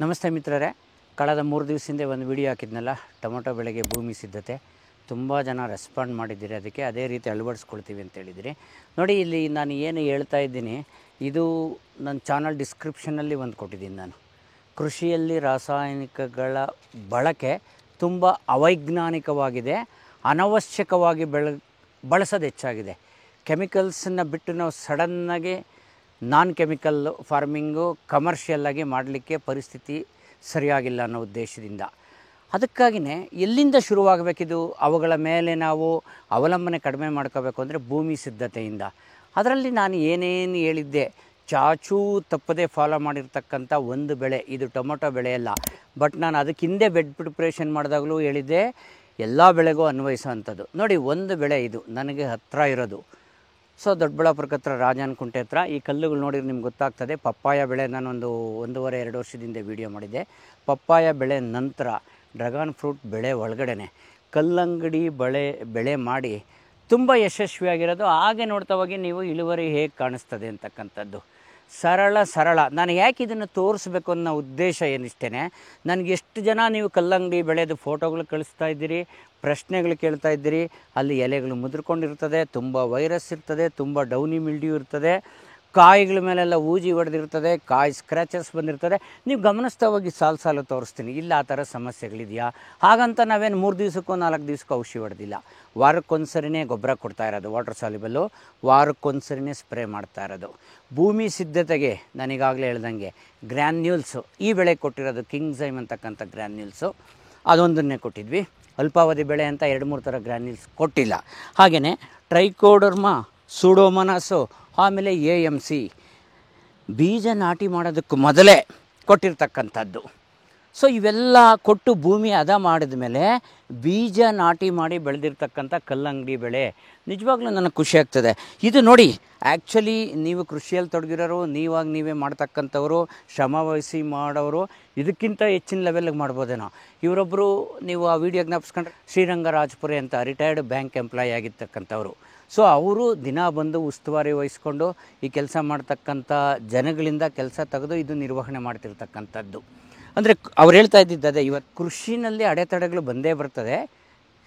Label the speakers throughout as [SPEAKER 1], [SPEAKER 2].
[SPEAKER 1] ನಮಸ್ತೆ ಮಿತ್ರರೇ, ಕಳೆದ 3 ದಿವಸದಿಂದ ಒಂದು ವಿಡಿಯೋ ಹಾಕಿದ್ನಲ್ಲ, ಟೊಮೊಟೊ ಬೆಳೆಗೆ ಭೂಮಿ ಸಿದ್ಧತೆ. ತುಂಬ ಜನ ರೆಸ್ಪಾಂಡ್ ಮಾಡಿದ್ದೀರಿ, ಅದಕ್ಕೆ ಅದೇ ರೀತಿ ಅಳವಡಿಸ್ಕೊಳ್ತೀವಿ ಅಂತ ಹೇಳಿದಿರಿ. ನೋಡಿ, ಇಲ್ಲಿ ನಾನು ಏನು ಹೇಳ್ತಾ ಇದ್ದೀನಿ, ಇದು ನನ್ನ ಚಾನಲ್ ಡಿಸ್ಕ್ರಿಪ್ಷನಲ್ಲಿ ಒಂದು ಕೊಟ್ಟಿದ್ದೀನಿ. ನಾನು ಕೃಷಿಯಲ್ಲಿ ರಾಸಾಯನಿಕಗಳ ಬಳಕೆ ತುಂಬ ಅವೈಜ್ಞಾನಿಕವಾಗಿದೆ, ಅನವಶ್ಯಕವಾಗಿ ಬಳಸೋದು ಹೆಚ್ಚಾಗಿದೆ. ಕೆಮಿಕಲ್ಸನ್ನು ಬಿಟ್ಟು ನಾವು ಸಡನ್ನಾಗಿ ನಾನ್ ಕೆಮಿಕಲ್ ಫಾರ್ಮಿಂಗು ಕಮರ್ಷಿಯಲ್ಲಾಗಿ ಮಾಡಲಿಕ್ಕೆ ಪರಿಸ್ಥಿತಿ ಸರಿಯಾಗಿಲ್ಲ ಅನ್ನೋ ಉದ್ದೇಶದಿಂದ. ಅದಕ್ಕಾಗಿಯೇ ಎಲ್ಲಿಂದ ಶುರುವಾಗಬೇಕಿದು? ಅವುಗಳ ಮೇಲೆ ನಾವು ಅವಲಂಬನೆ ಕಡಿಮೆ ಮಾಡ್ಕೋಬೇಕು ಅಂದರೆ ಭೂಮಿ ಸಿದ್ಧತೆಯಿಂದ. ಅದರಲ್ಲಿ ನಾನು ಏನೇನು ಹೇಳಿದ್ದೆ, ಚಾಚೂ ತಪ್ಪದೆ ಫಾಲೋ ಮಾಡಿರ್ತಕ್ಕಂಥ ಒಂದು ಬೆಳೆ ಇದು ಟೊಮೊಟೊ ಬೆಳೆಯಲ್ಲ. ಬಟ್ ನಾನು ಅದಕ್ಕೆ ಹಿಂದೆ ಬೆಡ್ ಪ್ರಿಪ್ರೇಷನ್ ಮಾಡಿದಾಗಲೂ ಹೇಳಿದ್ದೆ, ಎಲ್ಲ ಬೆಳೆಗೂ ಅನ್ವಯಿಸೋ ಅಂಥದ್ದು. ನೋಡಿ, ಒಂದು ಬೆಳೆ ಇದು ನನಗೆ ಹತ್ತಿರ ಇರೋದು. ಸೊ ದೊಡ್ಡಬಳ್ಳಾಪುರಕ್ಕೆ ಹತ್ರ, ರಾಜನಕುಂಟೆ ಹತ್ರ. ಈ ಕಲ್ಲುಗಳು ನೋಡಿದ್ರೆ ನಿಮ್ಗೆ ಗೊತ್ತಾಗ್ತದೆ. ಪಪ್ಪಾಯ ಬೆಳೆ ನಾನೊಂದು 1.5-2 ವರ್ಷದಿಂದ ವೀಡಿಯೋ ಮಾಡಿದ್ದೆ. ಪಪ್ಪಾಯ ಬೆಳೆ ನಂತರ ಡ್ರ್ಯಾಗನ್ ಫ್ರೂಟ್ ಬೆಳೆ ಒಳಗಡೆ ಕಲ್ಲಂಗಡಿ ಬೆಳೆ ಮಾಡಿ ತುಂಬ ಯಶಸ್ವಿಯಾಗಿರೋದು. ಹಾಗೆ ನೋಡ್ತಾ ಹೋಗಿ ನೀವು ಇಳುವರಿ ಹೇಗೆ ಕಾಣಿಸ್ತದೆ ಅಂತಕ್ಕಂಥದ್ದು. ಸರಳ. ನಾನು ಯಾಕೆ ಇದನ್ನು ತೋರಿಸ್ಬೇಕು ಅನ್ನೋ ಉದ್ದೇಶ ಏನಿಷ್ಟೇ, ನನಗೆ ಎಷ್ಟು ಜನ ನೀವು ಕಲ್ಲಂಗಡಿ ಬೆಳೆದು ಫೋಟೋಗಳು ಕಳಿಸ್ತಾ ಇದ್ದೀರಿ, ಪ್ರಶ್ನೆಗಳು ಕೇಳ್ತಾ ಇದ್ದೀರಿ. ಅಲ್ಲಿ ಎಲೆಗಳು ಮುದ್ರಕೊಂಡಿರ್ತದೆ, ತುಂಬ ವೈರಸ್ ಇರ್ತದೆ, ತುಂಬ ಡೌನಿ ಮಿಲ್ಡ್ಯೂ ಇರ್ತದೆ, ಕಾಯಿಗಳ ಮೇಲೆಲ್ಲ ಊಜಿ ಹೊಡೆದಿರ್ತದೆ, ಕಾಯಿ ಸ್ಕ್ರ್ಯಾಚಸ್ ಬಂದಿರ್ತದೆ. ನೀವು ಗಮನಿಸ್ತಾ ಹೋಗಿ ಸಾಲು ತೋರಿಸ್ತೀನಿ. ಇಲ್ಲ ಆ ಥರ ಸಮಸ್ಯೆಗಳಿದೆಯಾ? ಹಾಗಂತ ನಾವೇನು 3 ದಿವಸಕ್ಕೋ 4 ದಿವಸಕ್ಕೋ ಔಷಧಿ ಹೊಡೆದಿಲ್ಲ. ವಾರಕ್ಕೊಂದ್ಸರಿನೇ ಗೊಬ್ಬರ ಕೊಡ್ತಾ ಇರೋದು, ವಾಟರ್ ಸಾಲ್ಯುಬಲ್ಲು. ವಾರಕ್ಕೊಂದ್ಸರಿನೇ ಸ್ಪ್ರೇ ಮಾಡ್ತಾ ಇರೋದು. ಭೂಮಿ ಸಿದ್ಧತೆಗೆ ನಾನೀಗಾಗಲೇ ಹೇಳ್ದಂಗೆ ಗ್ರ್ಯಾನ್ಯೂಲ್ಸು, ಈ ಬೆಳೆ ಕೊಟ್ಟಿರೋದು ಕಿಂಗ್ಸೈಮ್ ಅಂತಕ್ಕಂಥ ಗ್ರ್ಯಾನ್ಯೂಲ್ಸು, ಅದೊಂದನ್ನೇ ಕೊಟ್ಟಿದ್ವಿ. ಅಲ್ಪಾವಧಿ ಬೆಳೆ ಅಂತ 2-3 ಥರ ಗ್ರ್ಯಾನ್ಯೂಲ್ಸ್ ಕೊಟ್ಟಿಲ್ಲ. ಹಾಗೆಯೇ ಟ್ರೈಕೋಡರ್ಮಾ, ಸೂಡೋಮೋನಾಸು, ಆಮೇಲೆ AMC ಬೀಜ ನಾಟಿ ಮಾಡೋದಕ್ಕೂ ಮೊದಲೇ ಕೊಟ್ಟಿರ್ತಕ್ಕಂಥದ್ದು. ಸೊ ಇವೆಲ್ಲ ಕೊಟ್ಟು ಭೂಮಿ ಹದ ಮಾಡಿದ ಮೇಲೆ ಬೀಜ ನಾಟಿ ಮಾಡಿ ಬೆಳೆದಿರ್ತಕ್ಕಂಥ ಕಲ್ಲಂಗಡಿ ಬೆಳೆ ನಿಜವಾಗ್ಲೂ ನನಗೆ ಖುಷಿ ಆಗ್ತದೆ. ಇದು ನೋಡಿ, ಆ್ಯಕ್ಚುಲಿ ನೀವು ಕೃಷಿಯಲ್ಲಿ ತೊಡಗಿರೋರು, ನೀವೇ ಮಾಡ್ತಕ್ಕಂಥವ್ರು, ಶ್ರಮವಹಿಸಿ ಮಾಡೋರು ಇದಕ್ಕಿಂತ ಹೆಚ್ಚಿನ ಲೆವೆಲ್ಗೆ ಮಾಡ್ಬೋದೇನೋ. ಇವರೊಬ್ಬರು, ನೀವು ಆ ವಿಡಿಯೋ ಜ್ಞಾಪಿಸ್ಕೊಂಡ್ರೆ, ಶ್ರೀರಂಗರಾಜಪುರಿ ಅಂತ ರಿಟೈರ್ಡ್ ಬ್ಯಾಂಕ್ ಎಂಪ್ಲಾಯಿ ಆಗಿರ್ತಕ್ಕಂಥವ್ರು. ಸೊ ಅವರು ದಿನ ಬಂದು ಉಸ್ತುವಾರಿ ವಹಿಸ್ಕೊಂಡು ಈ ಕೆಲಸ ಮಾಡ್ತಕ್ಕಂಥ ಜನಗಳಿಂದ ಕೆಲಸ ತೆಗೆದು ಇದು ನಿರ್ವಹಣೆ ಮಾಡ್ತಿರ್ತಕ್ಕಂಥದ್ದು. ಅಂದರೆ ಅವ್ರು ಹೇಳ್ತಾ ಇದ್ದಿದ್ದೆ, ಇವತ್ತು ಕೃಷಿನಲ್ಲಿ ಅಡೆತಡೆಗಳು ಬಂದೇ ಬರ್ತದೆ.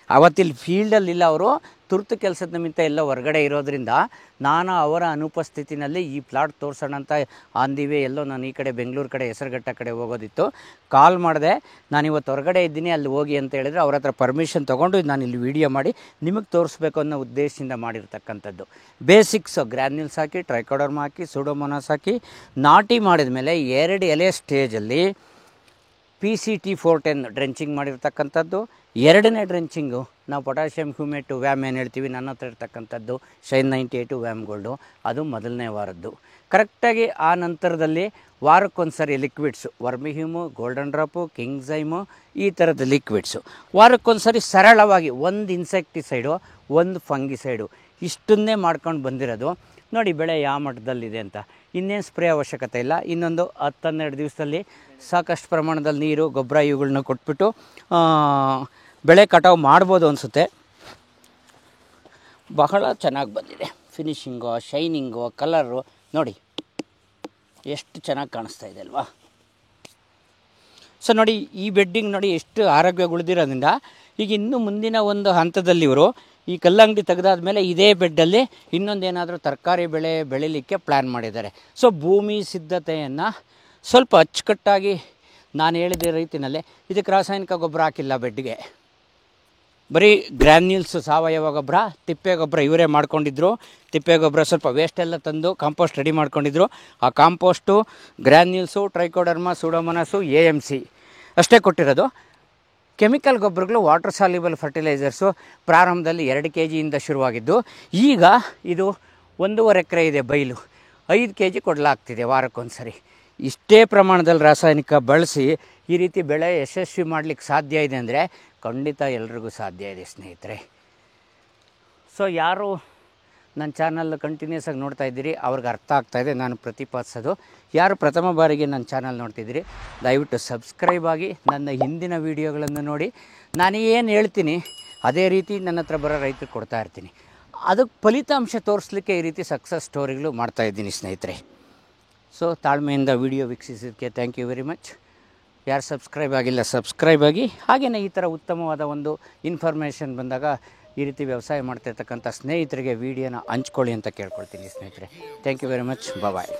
[SPEAKER 1] ಅವತ್ತಿಲ್ಲಿ ಫೀಲ್ಡಲ್ಲಿಲ್ಲ, ಅವರು ತುರ್ತು ಕೆಲಸದ ನಿಮಿತ್ತ ಎಲ್ಲ ಹೊರಗಡೆ ಇರೋದ್ರಿಂದ ನಾನು ಅವರ ಅನುಪಸ್ಥಿತಿನಲ್ಲಿ ಈ ಪ್ಲಾಟ್ ತೋರಿಸೋಣ ಅಂತ ಆಂದಿವೆ ಎಲ್ಲೋ ನಾನು ಈ ಕಡೆ ಬೆಂಗಳೂರು ಕಡೆ ಹೆಸರುಘಟ್ಟ ಕಡೆ ಹೋಗೋದಿತ್ತು. ಕಾಲ್ ಮಾಡಿದೆ, ನಾನಿವತ್ತು ಹೊರಗಡೆ ಇದ್ದೀನಿ, ಅಲ್ಲಿ ಹೋಗಿ ಅಂತ ಹೇಳಿದರೆ ಅವ್ರ ಹತ್ರ ಪರ್ಮಿಷನ್ ತೊಗೊಂಡು ನಾನು ಇಲ್ಲಿ ವೀಡಿಯೋ ಮಾಡಿ ನಿಮಗೆ ತೋರಿಸ್ಬೇಕು ಅನ್ನೋ ಉದ್ದೇಶದಿಂದ ಮಾಡಿರ್ತಕ್ಕಂಥದ್ದು. ಬೇಸಿಕ್ಸು ಗ್ರ್ಯಾನ್ಯೂಲ್ಸ್ ಹಾಕಿ, ಟ್ರೈಕೋಡರ್ಮಾ ಹಾಕಿ, ಸೂಡೋಮೋನಾಸ್ ಹಾಕಿ ನಾಟಿ ಮಾಡಿದ ಮೇಲೆ 2 ಎಲೆ ಸ್ಟೇಜಲ್ಲಿ PCT 410 ಡ್ರೆಂಚಿಂಗ್ ಮಾಡಿರ್ತಕ್ಕಂಥದ್ದು. 2ನೇ ಡ್ರೆಂಚಿಂಗು ನಾವು ಪೊಟ್ಯಾಷಿಯಮ್ ಹ್ಯೂಮೇಟು ವ್ಯಾಮ್ ಏನು ಹೇಳ್ತೀವಿ, ನನ್ನ ಹತ್ರ ಇರ್ತಕ್ಕಂಥದ್ದು ಶೈನ್ 98 ವ್ಯಾಮ್ ಗೋಲ್ಡು, ಅದು ಮೊದಲನೇ ವಾರದ್ದು. ಕರೆಕ್ಟಾಗಿ ಆ ನಂತರದಲ್ಲಿ ವಾರಕ್ಕೊಂದ್ಸರಿ ಲಿಕ್ವಿಡ್ಸು, ವರ್ಮಿಹ್ಯೂಮು, ಗೋಲ್ಡನ್ ಡ್ರಾಪು, ಕಿಂಗ್ಸೈಮು, ಈ ಥರದ ಲಿಕ್ವಿಡ್ಸು ವಾರಕ್ಕೊಂದ್ಸರಿ ಸರಳವಾಗಿ, ಒಂದು ಇನ್ಸೆಕ್ಟಿಸೈಡು, ಒಂದು ಫಂಗಿಸೈಡು, ಇಷ್ಟನ್ನೇ ಮಾಡ್ಕೊಂಡು ಬಂದಿರೋದು. ನೋಡಿ ಬೆಳೆ ಯಾವ ಮಟ್ಟದಲ್ಲಿದೆ ಅಂತ. ಇನ್ನೇನು ಸ್ಪ್ರೇ ಅವಶ್ಯಕತೆ ಇಲ್ಲ. ಇನ್ನೊಂದು 10-12 ದಿವಸದಲ್ಲಿ ಸಾಕಷ್ಟು ಪ್ರಮಾಣದಲ್ಲಿ ನೀರು, ಗೊಬ್ಬರ ಇವುಗಳನ್ನ ಕೊಟ್ಬಿಟ್ಟು ಬೆಳೆ ಕಟಾವು ಮಾಡ್ಬೋದು ಅನಿಸುತ್ತೆ. ಬಹಳ ಚೆನ್ನಾಗಿ ಬಂದಿದೆ ಫಿನಿಶಿಂಗು, ಶೈನಿಂಗು, ಕಲರು ನೋಡಿ ಎಷ್ಟು ಚೆನ್ನಾಗಿ ಕಾಣಿಸ್ತಾ ಇದೆ ಅಲ್ವಾ. ಸೊ ನೋಡಿ, ಈ ಬೆಡ್ಡಿಂಗ್ ನೋಡಿ ಎಷ್ಟು ಆರೋಗ್ಯ ಉಳಿದಿರೋದ್ರಿಂದ ಈಗ ಇನ್ನು ಮುಂದಿನ ಒಂದು ಹಂತದಲ್ಲಿ ಇವರು ಈ ಕಲ್ಲಂಗಡಿ ತೆಗೆದಾದ್ಮೇಲೆ ಇದೇ ಬೆಡ್ಡಲ್ಲಿ ಇನ್ನೊಂದೇನಾದರೂ ತರಕಾರಿ ಬೆಳೆ ಬೆಳೀಲಿಕ್ಕೆ ಪ್ಲ್ಯಾನ್ ಮಾಡಿದ್ದಾರೆ. ಸೊ ಭೂಮಿ ಸಿದ್ಧತೆಯನ್ನು ಸ್ವಲ್ಪ ಅಚ್ಚುಕಟ್ಟಾಗಿ ನಾನು ಹೇಳಿದ ರೀತಿಯಲ್ಲೇ, ಇದಕ್ಕೆ ರಾಸಾಯನಿಕ ಗೊಬ್ಬರ ಹಾಕಿಲ್ಲ ಬೆಡ್ಗೆ, ಬರೀ ಗ್ರ್ಯಾನ್ಯೂಲ್ಸು, ಸಾವಯವ ಗೊಬ್ಬರ, ತಿಪ್ಪೆ ಗೊಬ್ಬರ ಇವರೇ ಮಾಡ್ಕೊಂಡಿದ್ರು. ತಿಪ್ಪೆ ಗೊಬ್ಬರ ಸ್ವಲ್ಪ ವೇಸ್ಟೆಲ್ಲ ತಂದು ಕಾಂಪೋಸ್ಟ್ ರೆಡಿ ಮಾಡ್ಕೊಂಡಿದ್ರು. ಆ compost, granules, trichoderma, pseudomonas, AMC ಅಷ್ಟೇ ಕೊಟ್ಟಿರೋದು. ಕೆಮಿಕಲ್ ಗೊಬ್ಬರಗಳು, ವಾಟರ್ ಸಾಲ್ಯುಬಲ್ ಫರ್ಟಿಲೈಸರ್ಸು ಪ್ರಾರಂಭದಲ್ಲಿ 2 kg ಶುರುವಾಗಿದ್ದು, ಈಗ ಇದು 1.5 ಎಕರೆ ಇದೆ ಬೈಲು, 5 kg ಕೊಡಲಾಗ್ತಿದೆ ವಾರಕ್ಕೊಂದ್ಸರಿ. ಇಷ್ಟೇ ಪ್ರಮಾಣದಲ್ಲಿ ರಾಸಾಯನಿಕ ಬಳಸಿ ಈ ರೀತಿ ಬೆಳೆ ಯಶಸ್ವಿ ಮಾಡಲಿಕ್ಕೆ ಸಾಧ್ಯ ಇದೆ ಅಂದರೆ ಖಂಡಿತ ಎಲ್ರಿಗೂ ಸಾಧ್ಯ ಇದೆ ಸ್ನೇಹಿತರೆ. ಸೊ ಯಾರು ನನ್ನ ಚಾನಲ್ ಕಂಟಿನ್ಯೂಸ್ ಆಗಿ ನೋಡ್ತಾ ಇದ್ದೀರಿ ಅವ್ರಿಗೆ ಅರ್ಥ ಆಗ್ತಾಯಿದೆ ನಾನು ಪ್ರತಿಪಾದಿಸೋದು. ಯಾರು ಪ್ರಥಮ ಬಾರಿಗೆ ನನ್ನ ಚಾನಲ್ ನೋಡ್ತಿದ್ದೀರಿ, ದಯವಿಟ್ಟು ಸಬ್ಸ್ಕ್ರೈಬ್ ಆಗಿ ನನ್ನ ಹಿಂದಿನ ವೀಡಿಯೋಗಳನ್ನು ನೋಡಿ. ನಾನು ಏನು ಹೇಳ್ತೀನಿ ಅದೇ ರೀತಿ ನನ್ನ ಹತ್ರ ಬರೋ ರೈತರಿಗೆ ಕೊಡ್ತಾ ಇರ್ತೀನಿ. ಅದಕ್ಕೆ ಫಲಿತಾಂಶ ತೋರಿಸ್ಲಿಕ್ಕೆ ಈ ರೀತಿ ಸಕ್ಸಸ್ ಸ್ಟೋರಿಗಳು ಮಾಡ್ತಾಯಿದ್ದೀನಿ ಸ್ನೇಹಿತರೆ. ಸೊ ತಾಳ್ಮೆಯಿಂದ ವಿಡಿಯೋ ವೀಕ್ಷಿಸಿದ್ದಕ್ಕೆ ಥ್ಯಾಂಕ್ ಯು ವೆರಿ ಮಚ್. ಯಾರು ಸಬ್ಸ್ಕ್ರೈಬ್ ಆಗಿಲ್ಲ ಸಬ್ಸ್ಕ್ರೈಬ್ ಆಗಿ. ಹಾಗೆಯೇ ಈ ಥರ ಉತ್ತಮವಾದ ಒಂದು ಇನ್ಫಾರ್ಮೇಷನ್ ಬಂದಾಗ ಈ ರೀತಿ ವ್ಯವಸಾಯ ಮಾಡ್ತಿರ್ತಕ್ಕಂಥ ಸ್ನೇಹಿತರಿಗೆ ವೀಡಿಯೋನ ಹಂಚ್ಕೊಳ್ಳಿ ಅಂತ ಕೇಳ್ಕೊಳ್ತೀನಿ ಸ್ನೇಹಿತರೆ. Thank you very much. Bye.